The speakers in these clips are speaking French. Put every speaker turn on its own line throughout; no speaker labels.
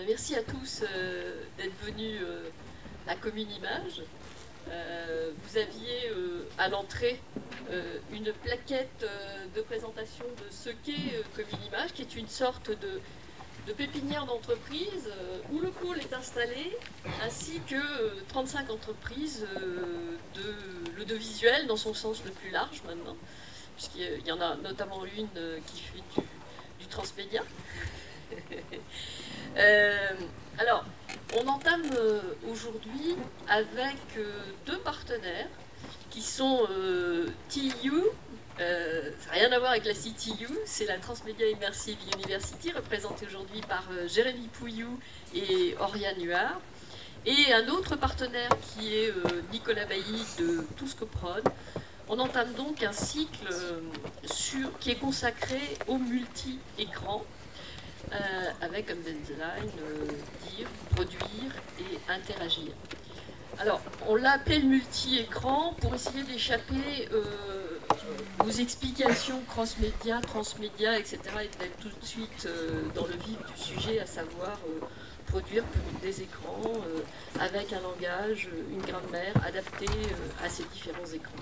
Merci à tous d'être venus à Commune Image. Vous aviez à l'entrée une plaquette de présentation de ce qu'est Commune Image, qui est une sorte de pépinière d'entreprise où le pôle est installé, ainsi que 35 entreprises de l'audiovisuel dans son sens le plus large maintenant, puisqu'il y en a notamment une qui fait du transmédia. Alors, on entame aujourd'hui avec deux partenaires qui sont TU, ça n'a rien à voir avec la CTU, c'est la Transmedia Immersive University, représentée aujourd'hui par Jérémy Pouillou et Oriane Huard, et un autre partenaire qui est Nicolas Bailly de Touscoprod. On entame donc un cycle qui est consacré au multi-écran, avec comme deadline dire, produire et interagir. Alors, on l'a appelé le multi-écran pour essayer d'échapper aux explications cross-média, transmédia, etc. et d'être tout de suite dans le vif du sujet, à savoir produire des écrans avec un langage, une grammaire adaptée à ces différents écrans.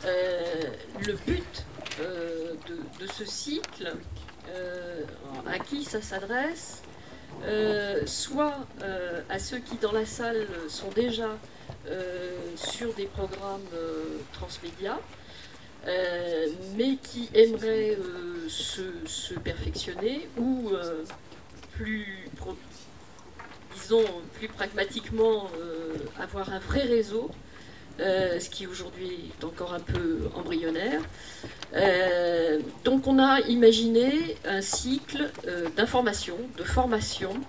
Le but de ce cycle, à qui ça s'adresse, soit à ceux qui dans la salle sont déjà sur des programmes transmédia, mais qui aimeraient se perfectionner ou disons plus pragmatiquement avoir un vrai réseau, ce qui aujourd'hui est encore un peu embryonnaire. Donc on a imaginé un cycle d'information, de formation,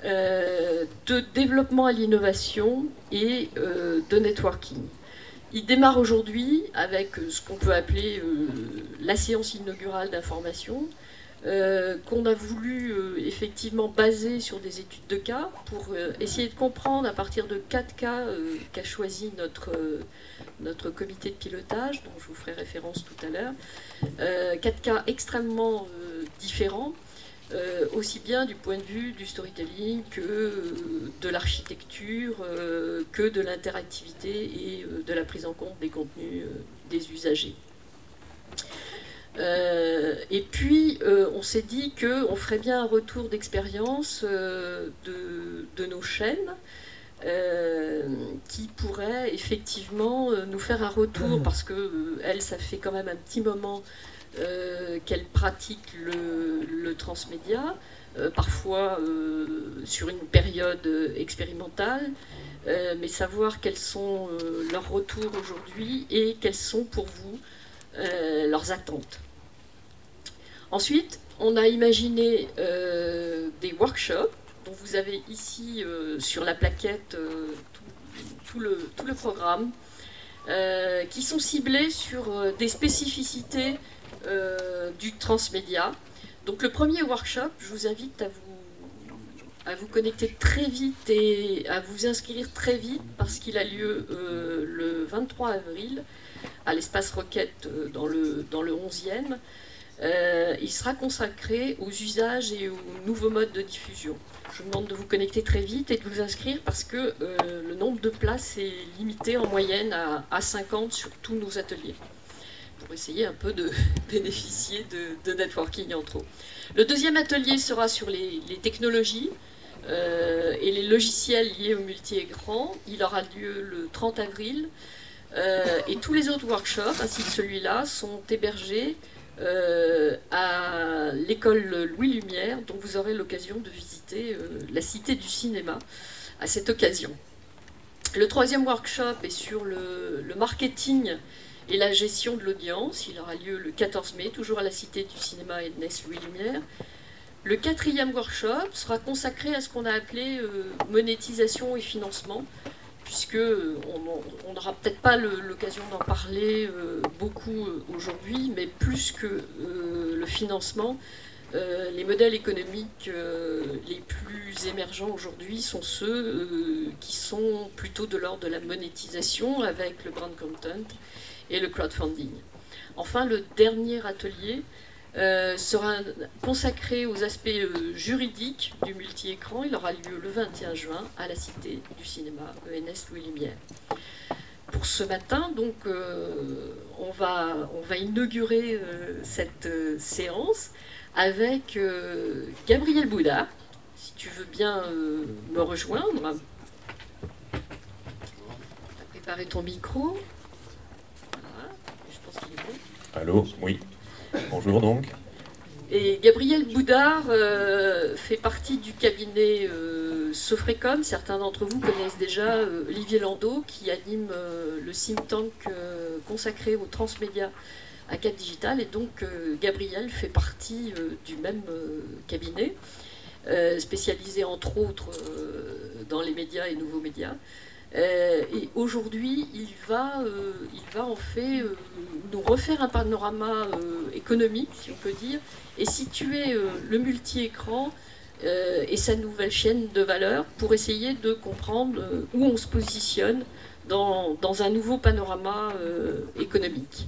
de développement à l'innovation et de networking. Il démarre aujourd'hui avec ce qu'on peut appeler la séance inaugurale d'information, qu'on a voulu effectivement baser sur des études de cas pour essayer de comprendre à partir de 4 cas qu'a choisi notre comité de pilotage, dont je vous ferai référence tout à l'heure. 4 cas extrêmement différents, aussi bien du point de vue du storytelling que de l'architecture, que de l'interactivité et de la prise en compte des contenus des usagers. Et puis, on s'est dit qu'on ferait bien un retour d'expérience de nos chaînes qui pourraient effectivement nous faire un retour, parce qu'elles, ça fait quand même un petit moment qu'elles pratiquent le transmédia, parfois sur une période expérimentale, mais savoir quels sont leurs retours aujourd'hui et quelles sont pour vous leurs attentes. Ensuite, on a imaginé des workshops, dont vous avez ici sur la plaquette tout le programme, qui sont ciblés sur des spécificités du transmédia. Donc le premier workshop, je vous invite à vous connecter très vite et à vous inscrire très vite, parce qu'il a lieu le 23 avril à l'espace Roquette dans le 11e. Il sera consacré aux usages et aux nouveaux modes de diffusion. Je vous demande de vous connecter très vite et de vous inscrire, parce que le nombre de places est limité en moyenne à 50 sur tous nos ateliers, pour essayer un peu de bénéficier de networking en trop. Le deuxième atelier sera sur les technologies et les logiciels liés au multi-écran. Il aura lieu le 30 avril. Et tous les autres workshops, ainsi que celui-là, sont hébergés à l'école Louis Lumière, dont vous aurez l'occasion de visiter la Cité du cinéma à cette occasion. Le troisième workshop est sur le marketing et la gestion de l'audience. Il aura lieu le 14 mai, toujours à la Cité du cinéma et de Louis Lumière. Le quatrième workshop sera consacré à ce qu'on a appelé monétisation et financement, puisqu'on n'aura peut-être pas l'occasion d'en parler beaucoup aujourd'hui, mais plus que le financement, les modèles économiques les plus émergents aujourd'hui sont ceux qui sont plutôt de l'ordre de la monétisation, avec le brand content et le crowdfunding. Enfin, le dernier atelier sera consacré aux aspects juridiques du multi-écran. Il aura lieu le 21 juin à la Cité du cinéma ENS Louis Lumière. Pour ce matin, donc, on va inaugurer cette séance avec Gabriel Boudard, si tu veux bien me rejoindre. Préparer ton micro. Voilà, je pense qu'il est bon.
Allô, oui. Bonjour donc.
Et Gabriel Boudard fait partie du cabinet Sofrecom. Certains d'entre vous connaissent déjà Olivier Landau, qui anime le think tank consacré aux transmédia à Cap Digital. Et donc Gabriel fait partie du même cabinet, spécialisé entre autres dans les médias et nouveaux médias. Et aujourd'hui, il va en fait nous refaire un panorama économique, si on peut dire, et situer le multi-écran et sa nouvelle chaîne de valeur pour essayer de comprendre où on se positionne dans un nouveau panorama économique.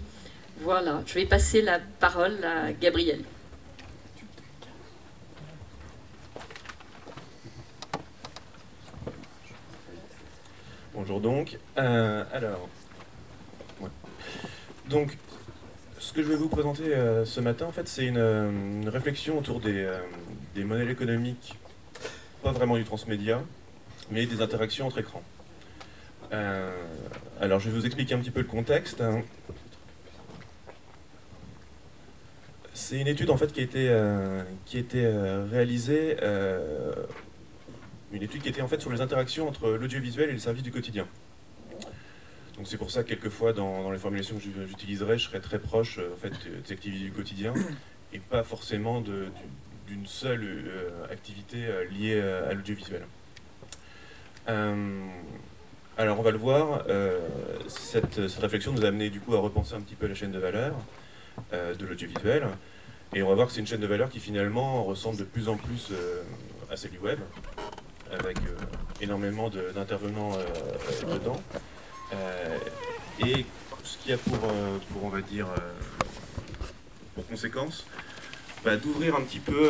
Voilà, je vais passer la parole à Gabriel.
Bonjour donc. Donc, ce que je vais vous présenter ce matin, en fait, c'est une réflexion autour des modèles économiques, pas vraiment du transmédia, mais des interactions entre écrans. Alors, je vais vous expliquer un petit peu le contexte. C'est une étude en fait qui a été réalisée. Une étude qui était en fait sur les interactions entre l'audiovisuel et les services du quotidien. Donc c'est pour ça que quelquefois dans les formulations que j'utiliserai, je serai très proche en fait, des activités du quotidien et pas forcément d'une seule activité liée à l'audiovisuel. Alors on va le voir, cette réflexion nous a amené du coup à repenser un petit peu la chaîne de valeur de l'audiovisuel. Et on va voir que c'est une chaîne de valeur qui finalement ressemble de plus en plus à celle du web, avec énormément d'intervenants dedans. Et ce qui a pour on va dire, pour conséquence, d'ouvrir un petit peu,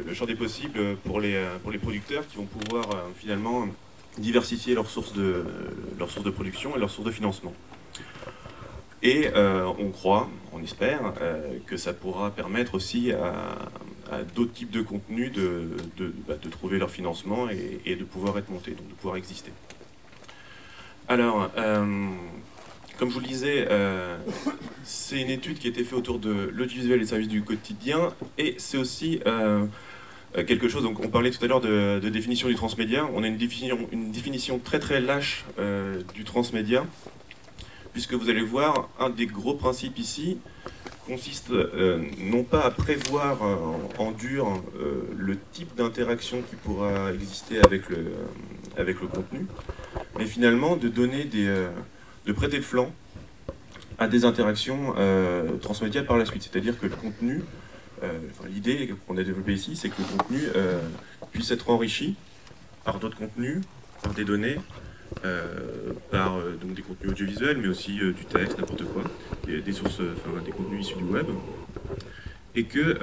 le champ des possibles pour les producteurs qui vont pouvoir finalement diversifier leurs sources de production et leurs sources de financement. Et on croit, on espère, que ça pourra permettre aussi à d'autres types de contenus de trouver leur financement et de pouvoir être montés, donc de pouvoir exister. Alors, comme je vous le disais, c'est une étude qui a été faite autour de l'audiovisuel et des services du quotidien, et c'est aussi quelque chose, donc on parlait tout à l'heure de définition du transmédia, on a une définition très très lâche du transmédia, puisque vous allez voir, un des gros principes ici consiste non pas à prévoir en dur le type d'interaction qui pourra exister avec le contenu, mais finalement de donner de prêter le flanc à des interactions transmédia par la suite. C'est-à-dire que le contenu, l'idée qu'on a développée ici, c'est que le contenu puisse être enrichi par d'autres contenus, par des données, par donc des contenus audiovisuels, mais aussi du texte, n'importe quoi, des sources, des contenus issus du web, et que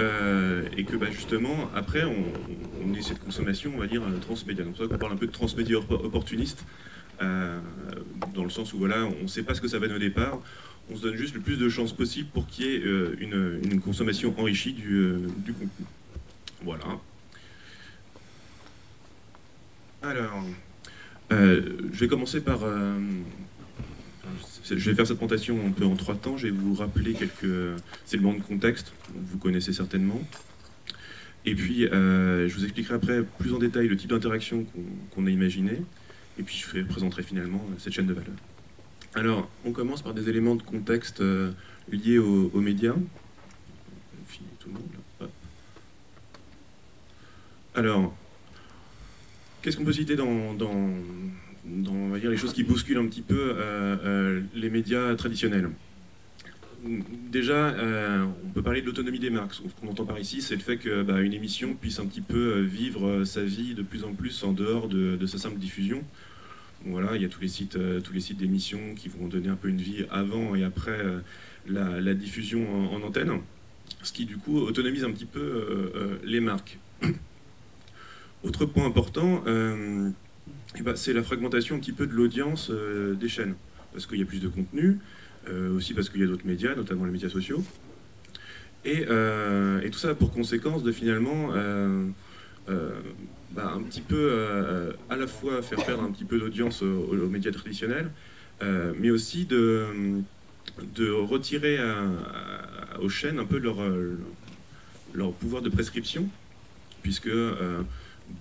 justement après on ait cette consommation, on va dire transmédia. Donc c'est pour ça qu'on parle un peu de transmédia opportuniste, dans le sens où voilà, on ne sait pas ce que ça va donner au départ, on se donne juste le plus de chances possible pour qu'il y ait une consommation enrichie du contenu. Voilà. Alors. Je vais commencer par... je vais faire cette présentation un peu en 3 temps. Je vais vous rappeler quelques éléments de contexte, que vous connaissez certainement. Et puis, je vous expliquerai après plus en détail le type d'interaction qu'on a imaginé. Et puis, je présenterai finalement cette chaîne de valeur. Alors, on commence par des éléments de contexte liés aux médias. Tout le monde, là. Alors... Qu'est-ce qu'on peut citer dans on va dire, les choses qui bousculent un petit peu les médias traditionnels? Déjà, on peut parler de l'autonomie des marques. Ce qu'on entend par ici, c'est le fait qu'une émission puisse un petit peu vivre sa vie de plus en plus en dehors de sa simple diffusion. Voilà, il y a tous les sites d'émissions qui vont donner un peu une vie avant et après la diffusion en antenne, ce qui du coup autonomise un petit peu les marques. Autre point important, c'est la fragmentation un petit peu de l'audience des chaînes, parce qu'il y a plus de contenu, aussi parce qu'il y a d'autres médias, notamment les médias sociaux, et tout ça a pour conséquence de finalement un petit peu à la fois faire perdre un petit peu d'audience aux médias traditionnels, mais aussi de retirer aux chaînes un peu leur pouvoir de prescription, puisque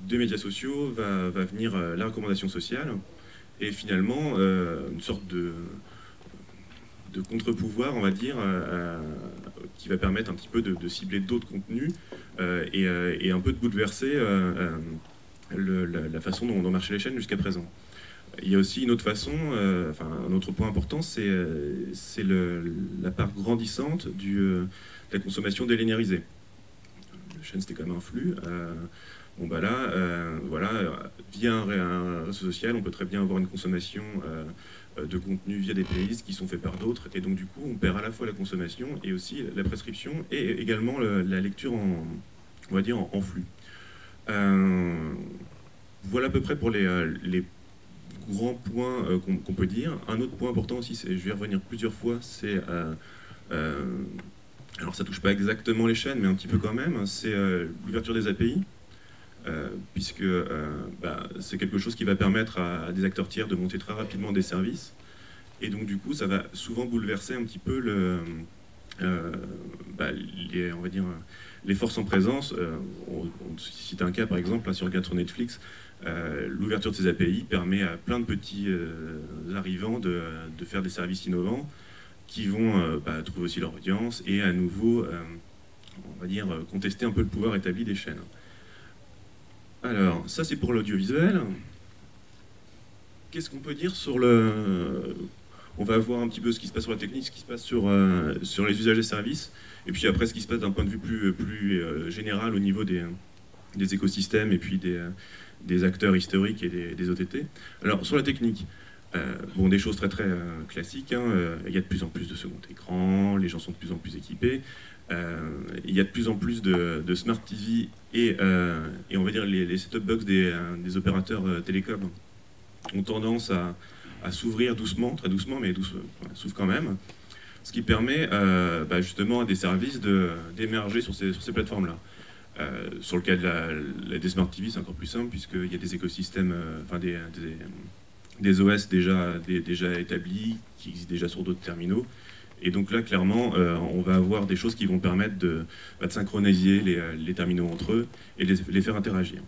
des médias sociaux va venir la recommandation sociale, et finalement une sorte de contre-pouvoir, on va dire, qui va permettre un petit peu de cibler d'autres contenus et un peu de bouleverser la façon dont marchaient les chaînes jusqu'à présent. Il y a aussi une autre façon, un autre point important, c'est la part grandissante de la consommation délinéarisée. La chaîne, c'était quand même un flux. Via un réseau social, on peut très bien avoir une consommation de contenu via des playlists qui sont faits par d'autres, et donc du coup, on perd à la fois la consommation et aussi la prescription, et également la lecture on va dire en flux. Voilà à peu près pour les grands points qu'on peut dire. Un autre point important aussi, je vais y revenir plusieurs fois, c'est alors ça touche pas exactement les chaînes, mais un petit peu quand même, c'est l'ouverture des API. Puisque c'est quelque chose qui va permettre à des acteurs tiers de monter très rapidement des services. Et donc du coup, ça va souvent bouleverser un petit peu on va dire, les forces en présence. On cite un cas par exemple, là, si on regarde sur Netflix, l'ouverture de ces API permet à plein de petits arrivants de faire des services innovants qui vont trouver aussi leur audience et à nouveau, on va dire, contester un peu le pouvoir établi des chaînes. Alors, ça c'est pour l'audiovisuel. Qu'est-ce qu'on peut dire sur on va voir un petit peu ce qui se passe sur la technique, ce qui se passe sur les usages des services, et puis après ce qui se passe d'un point de vue plus général au niveau des écosystèmes et puis des acteurs historiques et des OTT. Alors, sur la technique, des choses très très classiques, hein, il y a de plus en plus de second écran, les gens sont de plus en plus équipés. Il y a de plus en plus de smart TV et on va dire les set-top box des opérateurs télécoms ont tendance à s'ouvrir doucement, très doucement, mais s'ouvrent quand même, ce qui permet justement à des services d'émerger sur ces plateformes-là. Sur le cas des smart TV, c'est encore plus simple puisqu'il y a des écosystèmes, des OS déjà établis qui existent déjà sur d'autres terminaux. Et donc là, clairement, on va avoir des choses qui vont permettre de synchroniser les terminaux entre eux et les faire interagir.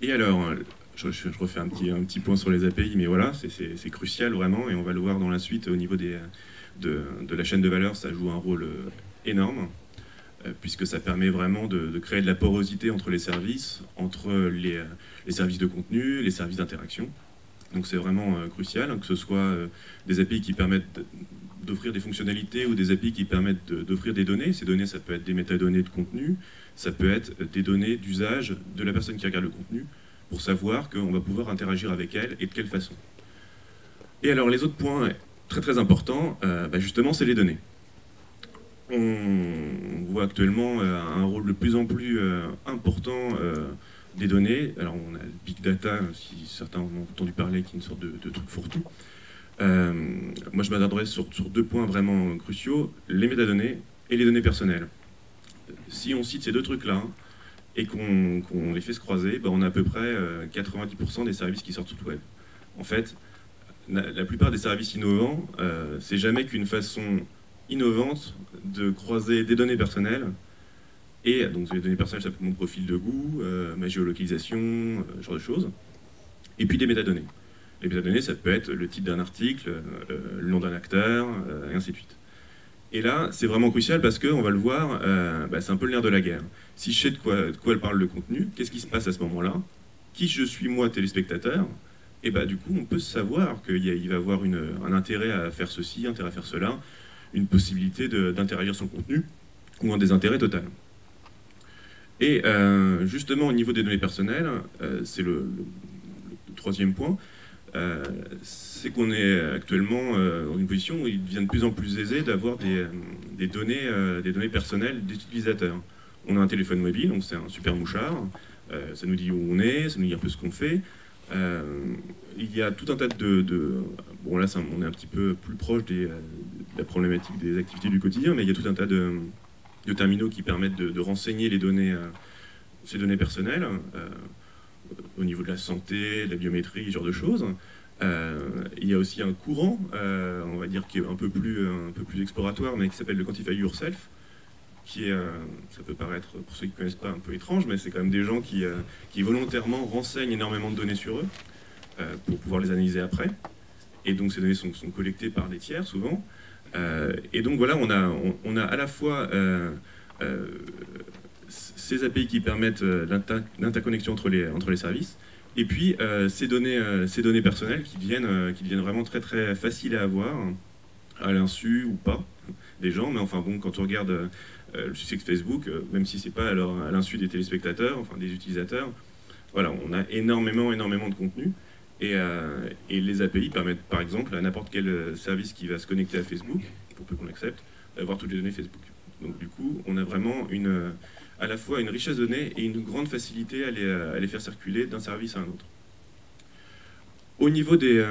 Et alors, je refais un petit point sur les API, mais voilà, c'est crucial vraiment, et on va le voir dans la suite au niveau de la chaîne de valeur, ça joue un rôle énorme, puisque ça permet vraiment de créer de la porosité entre les services, entre les services de contenu, les services d'interaction. Donc c'est vraiment crucial, hein, que ce soit des API qui permettent d'offrir des fonctionnalités ou des API qui permettent d'offrir des données. Ces données, ça peut être des métadonnées de contenu, ça peut être des données d'usage de la personne qui regarde le contenu, pour savoir qu'on va pouvoir interagir avec elle et de quelle façon. Et alors les autres points très très importants, justement, c'est les données. On voit actuellement un rôle de plus en plus important des données. Alors on a le big data, si certains en ont entendu parler, qui est une sorte de truc fourre-tout. Moi je m'attarderai sur deux points vraiment cruciaux, les métadonnées et les données personnelles. Si on cite ces deux trucs-là et qu'on les fait se croiser, on a à peu près 90% des services qui sortent sur le web. En fait, la plupart des services innovants, c'est jamais qu'une façon innovante de croiser des données personnelles. Et donc les données personnelles, ça peut être mon profil de goût, ma géolocalisation, ce genre de choses. Et puis des métadonnées. Les métadonnées, ça peut être le titre d'un article, le nom d'un acteur, et ainsi de suite. Et là, c'est vraiment crucial parce qu'on va le voir, c'est un peu le nerf de la guerre. Si je sais de quoi elle parle le contenu, qu'est-ce qui se passe à ce moment-là? Qui je suis moi, téléspectateur? Et du coup, on peut savoir qu'il va avoir un intérêt à faire ceci, intérêt à faire cela, une possibilité d'interagir sur le contenu, ou un désintérêt total. Et justement, au niveau des données personnelles, c'est le troisième point, c'est qu'on est actuellement dans une position où il devient de plus en plus aisé d'avoir des données personnelles des utilisateurs. On a un téléphone mobile, donc c'est un super mouchard, ça nous dit où on est, ça nous dit un peu ce qu'on fait. Il y a tout un tas bon là on est un petit peu plus proche de la problématique des activités du quotidien, mais il y a tout un tas de terminaux qui permettent de renseigner les données, ces données personnelles, au niveau de la santé, de la biométrie, ce genre de choses. Il y a aussi un courant, on va dire, qui est un peu plus exploratoire, mais qui s'appelle le Quantify Yourself, qui est, ça peut paraître, pour ceux qui ne connaissent pas, un peu étrange, mais c'est quand même des gens qui volontairement renseignent énormément de données sur eux, pour pouvoir les analyser après. Et donc ces données sont collectées par des tiers, souvent. Et donc voilà, on a à la fois ces API qui permettent l'interconnexion entre les services, et puis ces données personnelles qui deviennent vraiment très très faciles à avoir, à l'insu ou pas des gens. Mais enfin bon, quand on regarde le succès de Facebook, même si c'est pas à l'insu des téléspectateurs, enfin des utilisateurs, voilà, on a énormément de contenu. Et les API permettent par exemple à n'importe quel service qui va se connecter à Facebook, pour peu qu'on l'accepte, d'avoir toutes les données Facebook. Donc du coup, on a vraiment à la fois une richesse de données et une grande facilité à les faire circuler d'un service à un autre. Au niveau des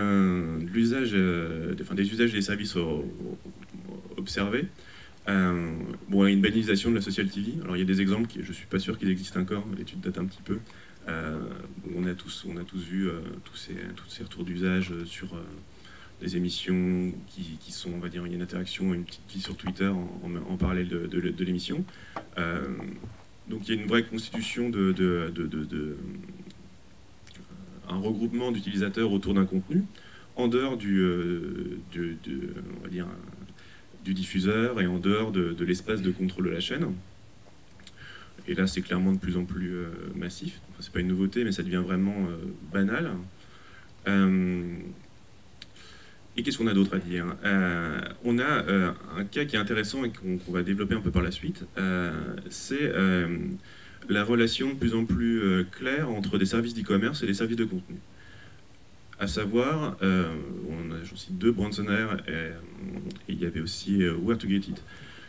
usages des services observés, bon, il y a une banalisation de la social TV. Alors il y a des exemples je ne suis pas sûr qu'ils existent encore, l'étude date un petit peu. On a tous vu tous ces retours d'usage sur des émissions qui sont, on va dire, il y a une interaction, une petite vie sur Twitter en parallèle de l'émission. Donc il y a une vraie constitution un regroupement d'utilisateurs autour d'un contenu, en dehors on va dire, du diffuseur et en dehors de l'espace de contrôle de la chaîne. Et là, c'est clairement de plus en plus massif. Enfin, c'est pas une nouveauté, mais ça devient vraiment banal. Et qu'est-ce qu'on a d'autre à dire? On a un cas qui est intéressant et qu'on va développer un peu par la suite. C'est la relation de plus en plus claire entre des services d'e-commerce et des services de contenu. À savoir, j'en cite deux, Bransoner et il y avait aussi Where to Get It,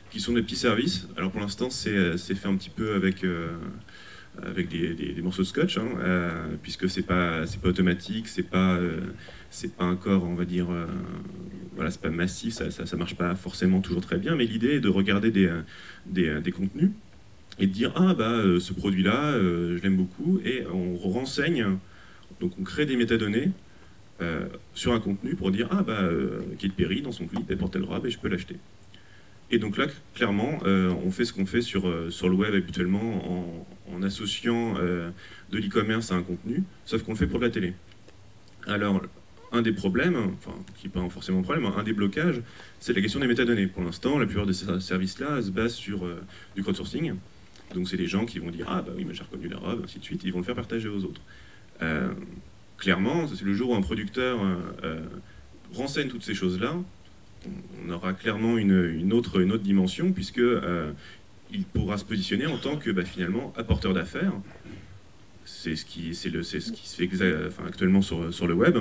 qui sont des petits services. Alors pour l'instant, c'est fait un petit peu avec des morceaux de scotch, hein, puisque c'est pas automatique, c'est pas encore, on va dire, voilà, c'est pas massif, ça marche pas forcément toujours très bien, mais l'idée est de regarder des contenus et de dire ce produit-là, je l'aime beaucoup, et on renseigne, donc on crée des métadonnées sur un contenu pour dire Katy Perry dans son clip elle porte telle robe et je peux l'acheter. Et donc là, clairement, on fait ce qu'on fait sur le web habituellement en associant de l'e-commerce à un contenu, sauf qu'on le fait pour de la télé. Alors, un des problèmes, enfin, qui n'est pas forcément un problème, un des blocages, c'est la question des métadonnées. Pour l'instant, la plupart de ces services-là se basent sur du crowdsourcing. Donc c'est des gens qui vont dire oui, mais j'ai reconnu la robe, ainsi de suite, et ils vont le faire partager aux autres. Clairement, c'est le jour où un producteur renseigne toutes ces choses-là, on aura clairement une autre dimension, puisque il pourra se positionner en tant que finalement apporteur d'affaires. C'est ce qui se fait actuellement sur le web,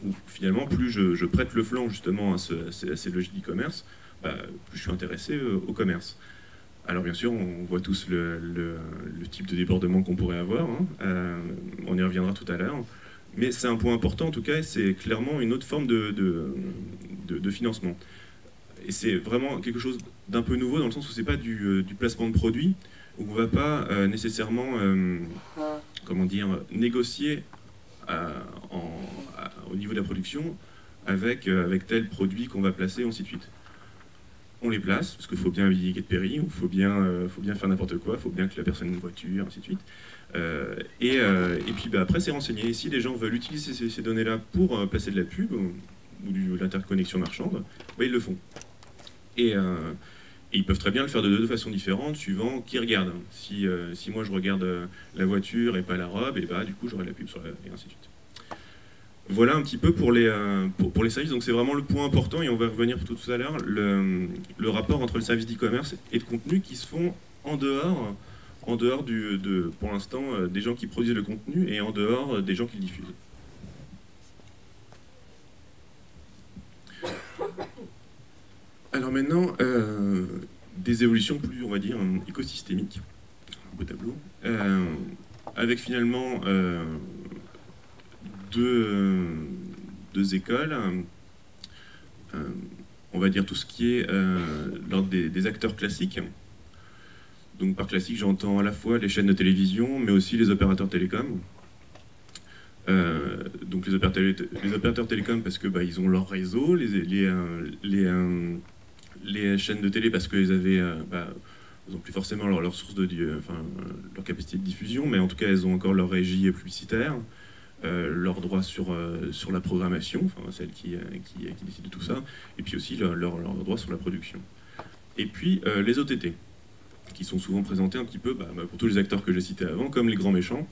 où finalement plus je prête le flanc justement à ces logiques d'e-commerce, plus je suis intéressé au commerce. Alors bien sûr, on voit tous le type de débordement qu'on pourrait avoir, hein. On y reviendra tout à l'heure. Mais c'est un point important en tout cas, et c'est clairement une autre forme de financement. Et c'est vraiment quelque chose d'un peu nouveau dans le sens où c'est pas du placement de produits, où on ne va pas nécessairement comment dire, négocier au niveau de la production avec tel produit qu'on va placer, ainsi de suite. On les place, parce qu'il faut bien habiller Katy Perry, il faut bien faire n'importe quoi, il faut bien que la personne ait une voiture, ainsi de suite. Et puis après, c'est renseigné. Et si les gens veulent utiliser ces données-là pour placer de la pub ou de l'interconnexion marchande, ils le font. Et ils peuvent très bien le faire de deux façons différentes, suivant qui regarde. Si moi je regarde la voiture et pas la robe, et du coup j'aurai la pub sur et ainsi de suite. Voilà un petit peu pour les services. Donc c'est vraiment le point important, et on va revenir tout à l'heure, le rapport entre le service d'e-commerce et de contenu qui se font en dehors pour l'instant, des gens qui produisent le contenu et en dehors des gens qui le diffusent. Alors maintenant, des évolutions plus, on va dire, écosystémiques, un beau tableau, avec finalement deux écoles. On va dire tout ce qui est l'ordre des acteurs classiques. Donc par classique, j'entends à la fois les chaînes de télévision, mais aussi les opérateurs télécoms. Donc les opérateurs télécoms parce que ils ont leur réseau, les chaînes de télé parce qu'ils avaient, ils n'ont plus forcément leur source leur capacité de diffusion, mais en tout cas elles ont encore leur régie publicitaire, leurs droits sur la programmation, celle qui décide de tout ça, et puis aussi leurs droits sur la production. Et puis les OTT, qui sont souvent présentés un petit peu, pour tous les acteurs que j'ai cités avant, comme les grands méchants,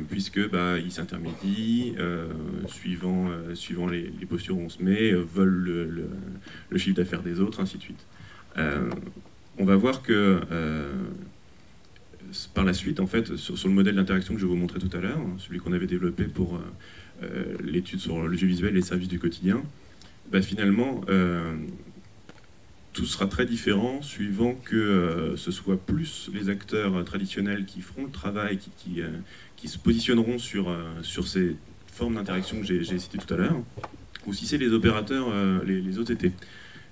puisque ils s'intermédient, suivant les postures où on se met, veulent le chiffre d'affaires des autres, ainsi de suite. On va voir que par la suite, en fait, sur le modèle d'interaction que je vais vous montrer tout à l'heure, celui qu'on avait développé pour l'étude sur l'audiovisuel et les services du quotidien, finalement, tout sera très différent suivant que ce soit plus les acteurs traditionnels qui feront le travail, qui se positionneront sur ces formes d'interaction que j'ai citées tout à l'heure, ou si c'est les opérateurs, les OTT.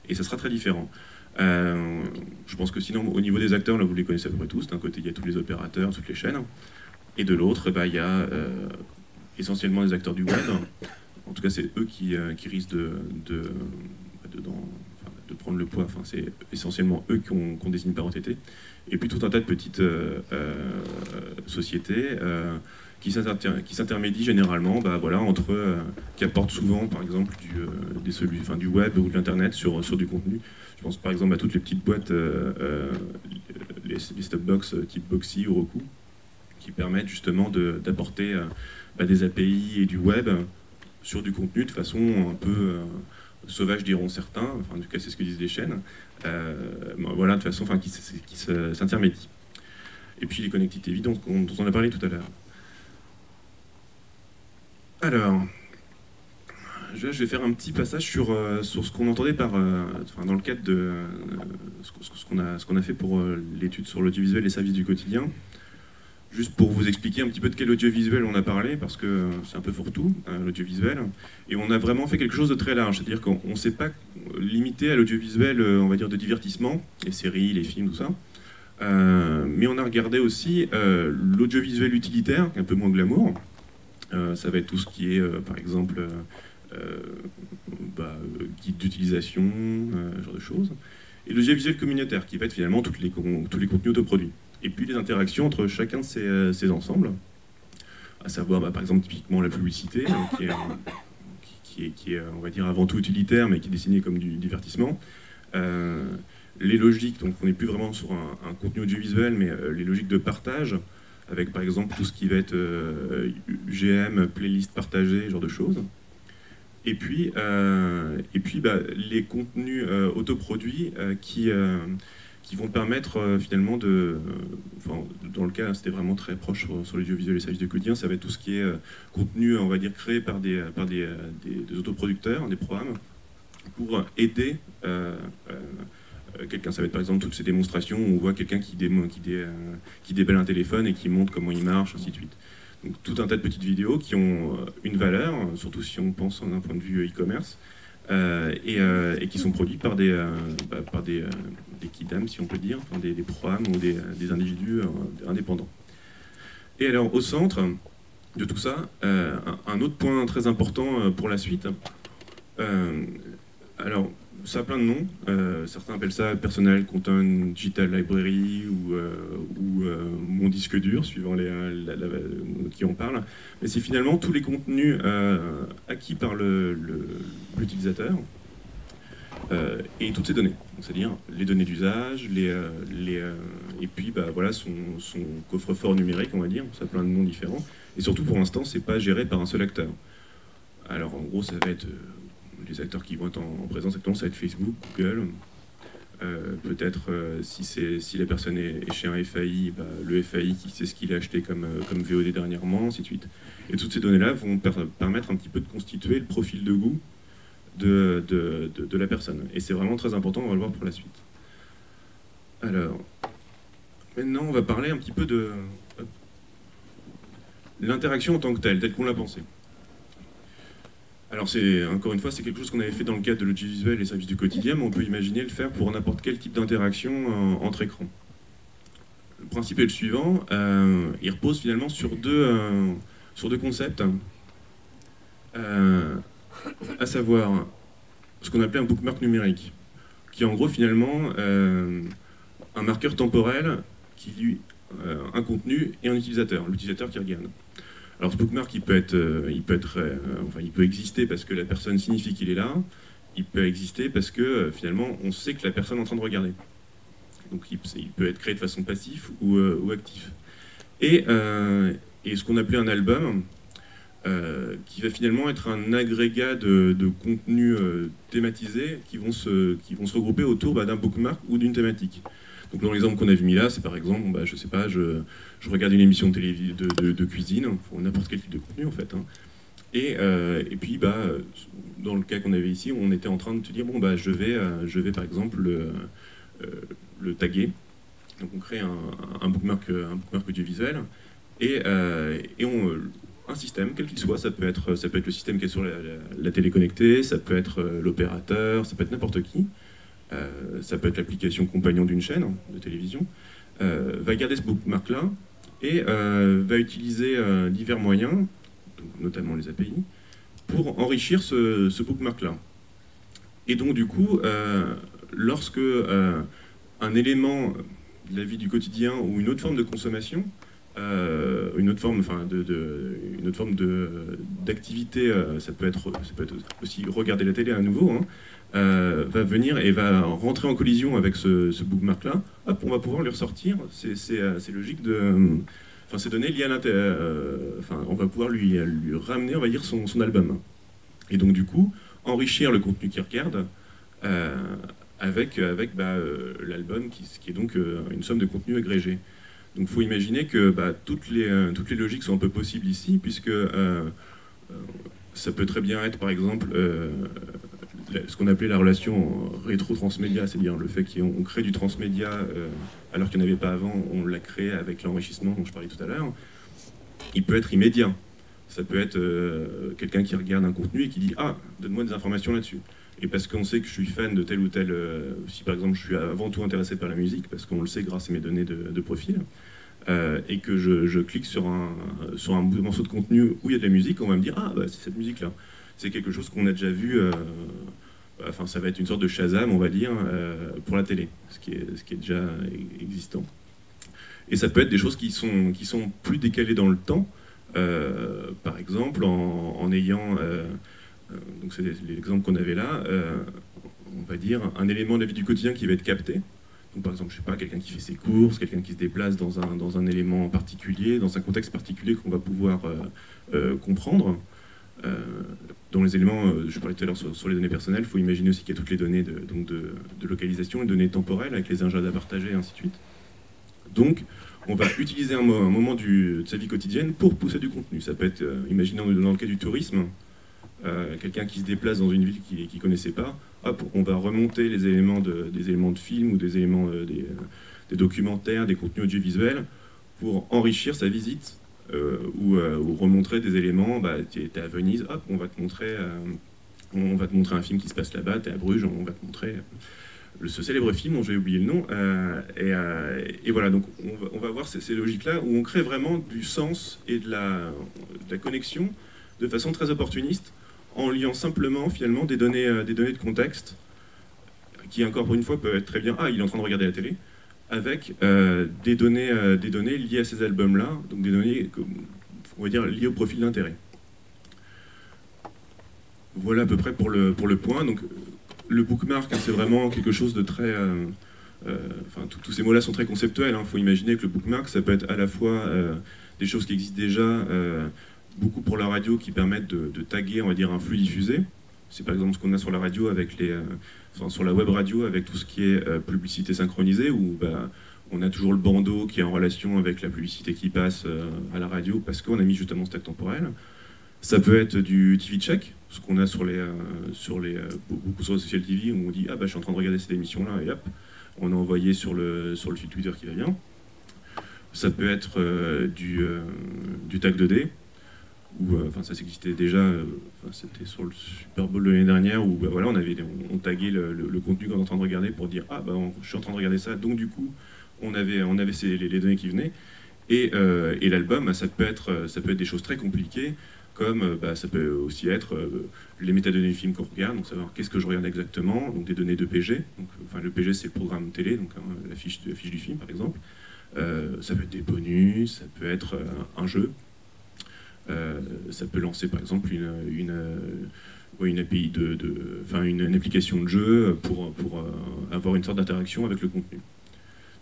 Et ça sera très différent. Je pense que sinon, au niveau des acteurs, là, vous les connaissez à peu près tous. D'un côté, il y a tous les opérateurs, toutes les chaînes. Et de l'autre, il y a essentiellement les acteurs du web. En tout cas, c'est eux qui risquent de prendre le poids. Enfin, c'est essentiellement eux qu'on désigne par OTT. Et puis tout un tas de petites sociétés qui s'intermédient généralement entre qui apportent souvent, par exemple, du web ou de l'internet sur du contenu. Je pense par exemple à toutes les petites boîtes, les stopbox type Boxy ou Roku, qui permettent justement d'apporter des API et du web sur du contenu de façon un peu sauvage, diront certains. Enfin, en tout cas, c'est ce que disent les chaînes. De façon qui s'intermédient. Et puis les connectivités évidentes dont on a parlé tout à l'heure. Alors, je vais faire un petit passage sur ce qu'on entendait dans le cadre de ce qu'on a fait pour l'étude sur l'audiovisuel et les services du quotidien. Juste pour vous expliquer un petit peu de quel audiovisuel on a parlé, parce que c'est un peu fourre-tout, l'audiovisuel. Et on a vraiment fait quelque chose de très large, c'est-à-dire qu'on ne s'est pas limité à l'audiovisuel, on va dire, de divertissement, les séries, les films, tout ça. Mais on a regardé aussi l'audiovisuel utilitaire, un peu moins glamour. Ça va être tout ce qui est, par exemple, guide d'utilisation, ce genre de choses. Et l'audiovisuel communautaire, qui va être finalement tous les contenus autoproduits. Et puis les interactions entre chacun de ces ensembles, à savoir par exemple typiquement la publicité, qui est on va dire avant tout utilitaire mais qui est dessinée comme du divertissement. Les logiques, donc on n'est plus vraiment sur un contenu audiovisuel mais les logiques de partage, avec par exemple tout ce qui va être UGM, playlist partagée, ce genre de choses. Et puis les contenus autoproduits qui vont permettre finalement dans le cas, c'était vraiment très proche sur l'audiovisuel et les services du quotidien, ça va être tout ce qui est contenu, on va dire, créé par des autoproducteurs, des programmes, pour aider quelqu'un. Ça va être par exemple toutes ces démonstrations où on voit quelqu'un qui débelle un téléphone et qui montre comment il marche, ainsi de suite. Donc tout un tas de petites vidéos qui ont une valeur, surtout si on pense d'un point de vue e-commerce, et qui sont produits par des kidam, si on peut dire, enfin des programmes ou des individus indépendants. Et alors, au centre de tout ça, un autre point très important pour la suite, alors, ça a plein de noms, certains appellent ça Personal Content Digital Library ou mon disque dur, suivant qui en parle, mais c'est finalement tous les contenus acquis par l'utilisateur, et toutes ces données, c'est-à-dire les données d'usage, et puis son coffre-fort numérique, on va dire, ça a plein de noms différents, et surtout pour l'instant c'est pas géré par un seul acteur. Alors en gros ça va être les acteurs qui vont être en présence actuellement, ça va être Facebook, Google, peut-être si la personne est chez un FAI, le FAI qui sait ce qu'il a acheté comme VOD dernièrement, ainsi de suite. Et toutes ces données-là vont permettre un petit peu de constituer le profil de goût de la personne. Et c'est vraiment très important, on va le voir pour la suite. Alors, maintenant on va parler un petit peu de l'interaction en tant que telle qu'on l'a pensée. Alors encore une fois, c'est quelque chose qu'on avait fait dans le cadre de l'audiovisuel et des services du quotidien, mais on peut imaginer le faire pour n'importe quel type d'interaction entre écrans. Le principe est le suivant, il repose finalement sur deux concepts, à savoir ce qu'on appelait un bookmark numérique, qui est en gros finalement un marqueur temporel qui lie un contenu et un utilisateur, l'utilisateur qui regarde. Alors ce bookmark, il peut exister parce que la personne signifie qu'il est là, il peut exister parce que finalement on sait que la personne est en train de regarder. Donc il peut être créé de façon passive ou active. Et ce qu'on appelait un album, qui va finalement être un agrégat de contenus thématisés qui vont se regrouper autour d'un bookmark ou d'une thématique. Donc dans l'exemple qu'on a mis là, c'est par exemple, je sais pas, je regarde une émission de cuisine, ou n'importe quel type de contenu en fait. Hein. Et puis dans le cas qu'on avait ici, on était en train de se dire, je vais par exemple le taguer. Donc on crée un bookmark audiovisuel et un système, quel qu'il soit, ça peut être le système qui est sur la télé connectée, ça peut être l'opérateur, ça peut être n'importe qui, ça peut être l'application compagnon d'une chaîne de télévision, va garder ce bookmark-là et va utiliser divers moyens, donc notamment les API, pour enrichir ce bookmark-là. Et donc du coup, lorsque un élément de la vie du quotidien ou une autre forme de consommation, une autre forme d'activité, ça peut être aussi regarder la télé à nouveau, hein, va venir et va rentrer en collision avec ce bookmark-là, hop, on va pouvoir lui ressortir, c'est logique ces données liées à l'intérieur, on va pouvoir lui ramener, on va dire, son album. Et donc du coup, enrichir le contenu qu'il regarde avec l'album, qui est donc une somme de contenu agrégé. Donc il faut imaginer que toutes les logiques sont un peu possibles ici, puisque ça peut très bien être par exemple ce qu'on appelait la relation rétro-transmédia, c'est-à-dire le fait qu'on crée du transmédia alors qu'il n'y en avait pas avant, on l'a créé avec l'enrichissement dont je parlais tout à l'heure. Il peut être immédiat. Ça peut être quelqu'un qui regarde un contenu et qui dit « Ah, donne-moi des informations là-dessus ». Et parce qu'on sait que je suis fan de tel ou tel... si par exemple je suis avant tout intéressé par la musique, parce qu'on le sait grâce à mes données de profil, et que je clique sur un morceau de contenu où il y a de la musique, on va me dire « Ah, c'est cette musique-là ». C'est quelque chose qu'on a déjà vu... ça va être une sorte de Shazam, on va dire, pour la télé, ce qui est déjà existant. Et ça peut être des choses qui sont plus décalées dans le temps, par exemple en ayant... donc c'est l'exemple qu'on avait là, on va dire un élément de la vie du quotidien qui va être capté. Donc par exemple, je sais pas, quelqu'un qui fait ses courses, quelqu'un qui se déplace dans un élément particulier, dans un contexte particulier qu'on va pouvoir comprendre. Dans les éléments, je parlais tout à l'heure sur les données personnelles, il faut imaginer aussi qu'il y a toutes les données de localisation, les données temporelles avec les agendas partagés et ainsi de suite. Donc on va utiliser un moment de sa vie quotidienne pour pousser du contenu. Ça peut être, imaginons dans le cas du tourisme, quelqu'un qui se déplace dans une ville qu'il ne connaissait pas, hop, on va remonter des éléments de films ou des éléments des documentaires, des contenus audiovisuels pour enrichir sa visite ou remontrer des éléments. Tu es à Venise, hop, on va te montrer un film qui se passe là-bas, tu es à Bruges, on va te montrer ce célèbre film dont j'ai oublié le nom. Et voilà, donc on va voir ces logiques-là où on crée vraiment du sens et de la connexion de façon très opportuniste, en liant simplement finalement des données de contexte qui encore une fois peuvent être très bien il est en train de regarder la télé, avec des données liées à ces albums-là, donc des données on va dire liées au profil d'intérêt. Voilà à peu près pour le point. Donc le bookmark, c'est vraiment quelque chose de très tous ces mots-là sont très conceptuels. Il faut imaginer que le bookmark, ça peut être à la fois des choses qui existent déjà, beaucoup pour la radio qui permettent de taguer, on va dire, un flux diffusé. C'est par exemple ce qu'on a sur la radio avec sur la web radio avec tout ce qui est publicité synchronisée, où on a toujours le bandeau qui est en relation avec la publicité qui passe à la radio parce qu'on a mis justement ce tag temporel. Ça peut être du TV check, ce qu'on a beaucoup sur le social TV, où on dit « Ah bah je suis en train de regarder cette émission-là » et hop, on a envoyé sur le fil Twitter qui va bien. Ça peut être du tag 2D, où ça existait déjà, c'était sur le Super Bowl de l'année dernière, où bah, voilà, on taguait le contenu qu'on est en train de regarder pour dire « Ah bah je suis en train de regarder ça », donc du coup, on avait les données qui venaient. Et l'album, ça peut être des choses très compliquées, comme ça peut aussi être les métadonnées du film qu'on regarde, donc savoir qu'est-ce que je regarde exactement, donc des données de PG. Donc, le PG, c'est le programme télé, donc la fiche du film, par exemple. Ça peut être des bonus, ça peut être un jeu. Ça peut lancer, par exemple, une API une application de jeu pour avoir une sorte d'interaction avec le contenu.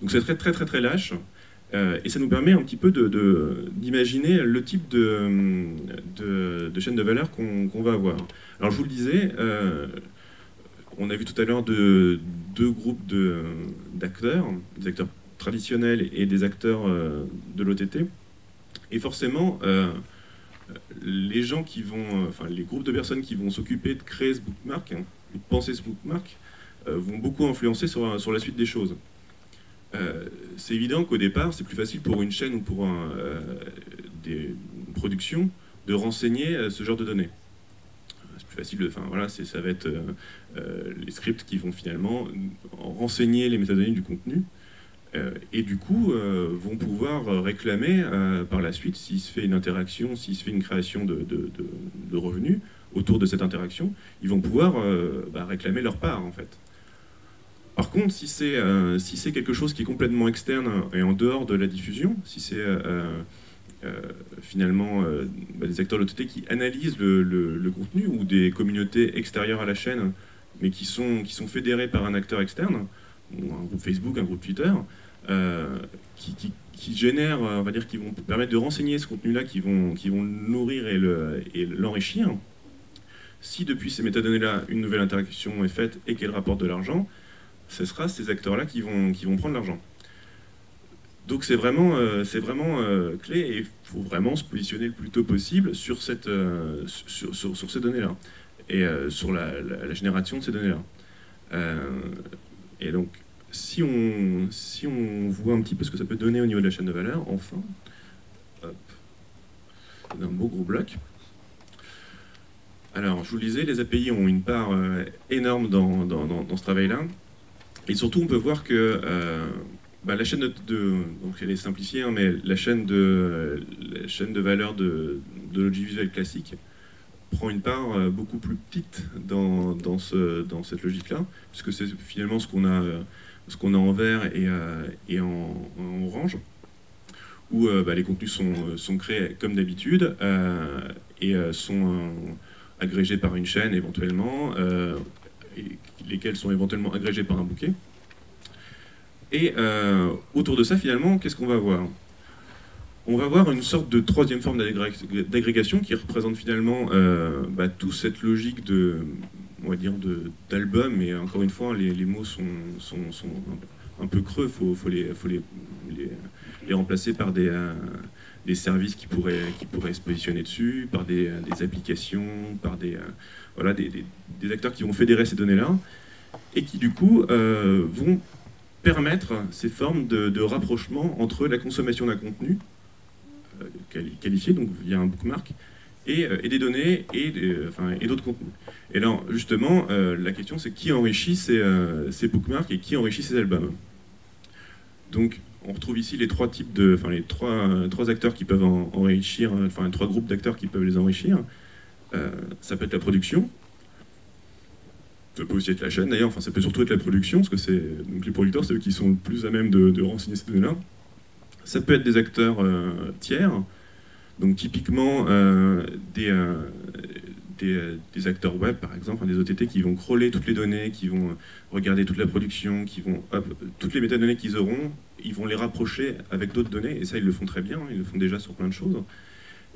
Donc c'est très, très, très, très lâche. Et ça nous permet un petit peu d'imaginer le type de chaîne de valeur qu'on va avoir. Alors je vous le disais, on a vu tout à l'heure deux groupes d'acteurs, des acteurs traditionnels et des acteurs de l'OTT. Et forcément, les groupes de personnes qui vont s'occuper de créer ce bookmark, de penser ce bookmark, vont beaucoup influencer sur la suite des choses. C'est évident qu'au départ, c'est plus facile pour une chaîne ou pour des productions de renseigner ce genre de données. C'est plus facile, ça va être les scripts qui vont finalement renseigner les métadonnées du contenu et du coup vont pouvoir réclamer par la suite, s'il se fait une interaction, s'il se fait une création de revenus autour de cette interaction, ils vont pouvoir réclamer leur part en fait. Par contre, si c'est quelque chose qui est complètement externe et en dehors de la diffusion, si c'est finalement des acteurs de l'OTT qui analysent le contenu ou des communautés extérieures à la chaîne, mais qui sont fédérées par un acteur externe, ou un groupe Facebook, un groupe Twitter, qui génèrent, on va dire, qui vont permettre de renseigner ce contenu-là, qui vont le nourrir et l'enrichir. Si depuis ces métadonnées-là, une nouvelle interaction est faite et qu'elle rapporte de l'argent, ce sera ces acteurs-là qui vont prendre l'argent. Donc c'est vraiment clé et il faut vraiment se positionner le plus tôt possible sur ces données-là et sur la génération de ces données-là. Et donc si on voit un petit peu ce que ça peut donner au niveau de la chaîne de valeur, enfin, hop, c'est un beau gros bloc. Alors je vous le disais, les API ont une part énorme dans ce travail-là. Et surtout, on peut voir que la chaîne donc elle est simplifiée, hein, mais la chaîne de valeur de l'audiovisuel classique prend une part beaucoup plus petite dans cette logique-là, puisque c'est finalement ce qu'on a en vert et en orange, où les contenus sont créés comme d'habitude et sont agrégés par une chaîne éventuellement. Lesquels sont éventuellement agrégés par un bouquet. Et autour de ça, finalement, qu'est-ce qu'on va voir? On va voir une sorte de troisième forme d'agrégation qui représente finalement toute cette logique on va dire, d'album, mais encore une fois, les mots sont un peu creux, il faut les remplacer par des services qui pourraient se positionner dessus, par des applications, par des acteurs qui vont fédérer ces données-là, et qui du coup vont permettre ces formes de rapprochement entre la consommation d'un contenu qualifié, donc via un bookmark, et des données et d'autres contenus. Et là, justement, la question c'est qui enrichit ces bookmarks et qui enrichit ces albums. Donc, on retrouve ici les trois types les trois acteurs qui peuvent enrichir, trois groupes d'acteurs qui peuvent les enrichir. Ça peut être la production, ça peut aussi être la chaîne d'ailleurs, ça peut surtout être la production, parce que donc les producteurs, c'est eux qui sont le plus à même de renseigner ces données-là. Ça peut être des acteurs tiers, donc typiquement des acteurs web par exemple, des OTT qui vont crawler toutes les données, qui vont regarder toute la production, qui vont toutes les métadonnées qu'ils auront, ils vont les rapprocher avec d'autres données, et ça ils le font très bien, ils le font déjà sur plein de choses,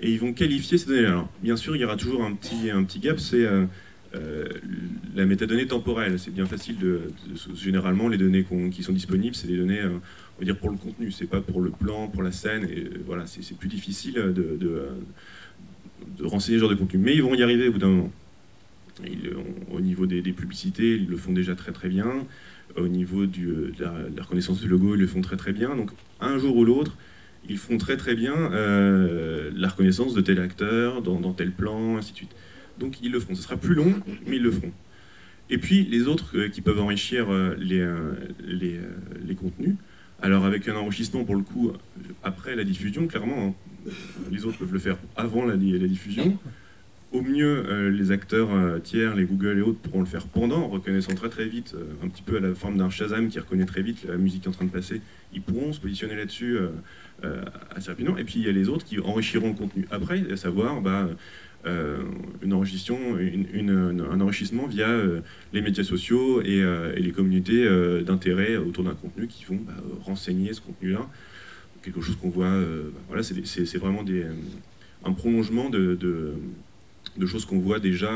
et ils vont qualifier ces données-là. Alors bien sûr il y aura toujours un petit gap, c'est la métadonnée temporelle. C'est bien facile généralement les données qui sont disponibles, c'est des données on va dire pour le contenu, c'est pas pour le plan, pour la scène, et voilà, c'est plus difficile renseigner ce genre de contenu. Mais ils vont y arriver au bout d'un moment. Au niveau des publicités, ils le font déjà très très bien. Au niveau de la reconnaissance du logo, ils le font très très bien. Donc un jour ou l'autre, ils font très très bien la reconnaissance de tel acteur, dans tel plan, ainsi de suite. Donc ils le feront. Ce sera plus long, mais ils le feront. Et puis les autres qui peuvent enrichir les contenus. Alors avec un enrichissement pour le coup après la diffusion, clairement, hein, les autres peuvent le faire avant la diffusion. Au mieux, les acteurs tiers, les Google et autres pourront le faire pendant, en reconnaissant très très vite, un petit peu à la forme d'un Shazam qui reconnaît très vite la musique qui est en train de passer. Ils pourront se positionner là-dessus assez rapidement. Et puis il y a les autres qui enrichiront le contenu après, à savoir un enrichissement via les médias sociaux et les communautés d'intérêt autour d'un contenu qui vont renseigner ce contenu-là. Quelque chose qu'on voit, voilà, c'est vraiment un prolongement de choses qu'on voit déjà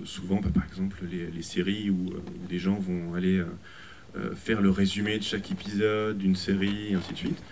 souvent, par exemple les séries où des gens vont aller faire le résumé de chaque épisode d'une série, et ainsi de suite.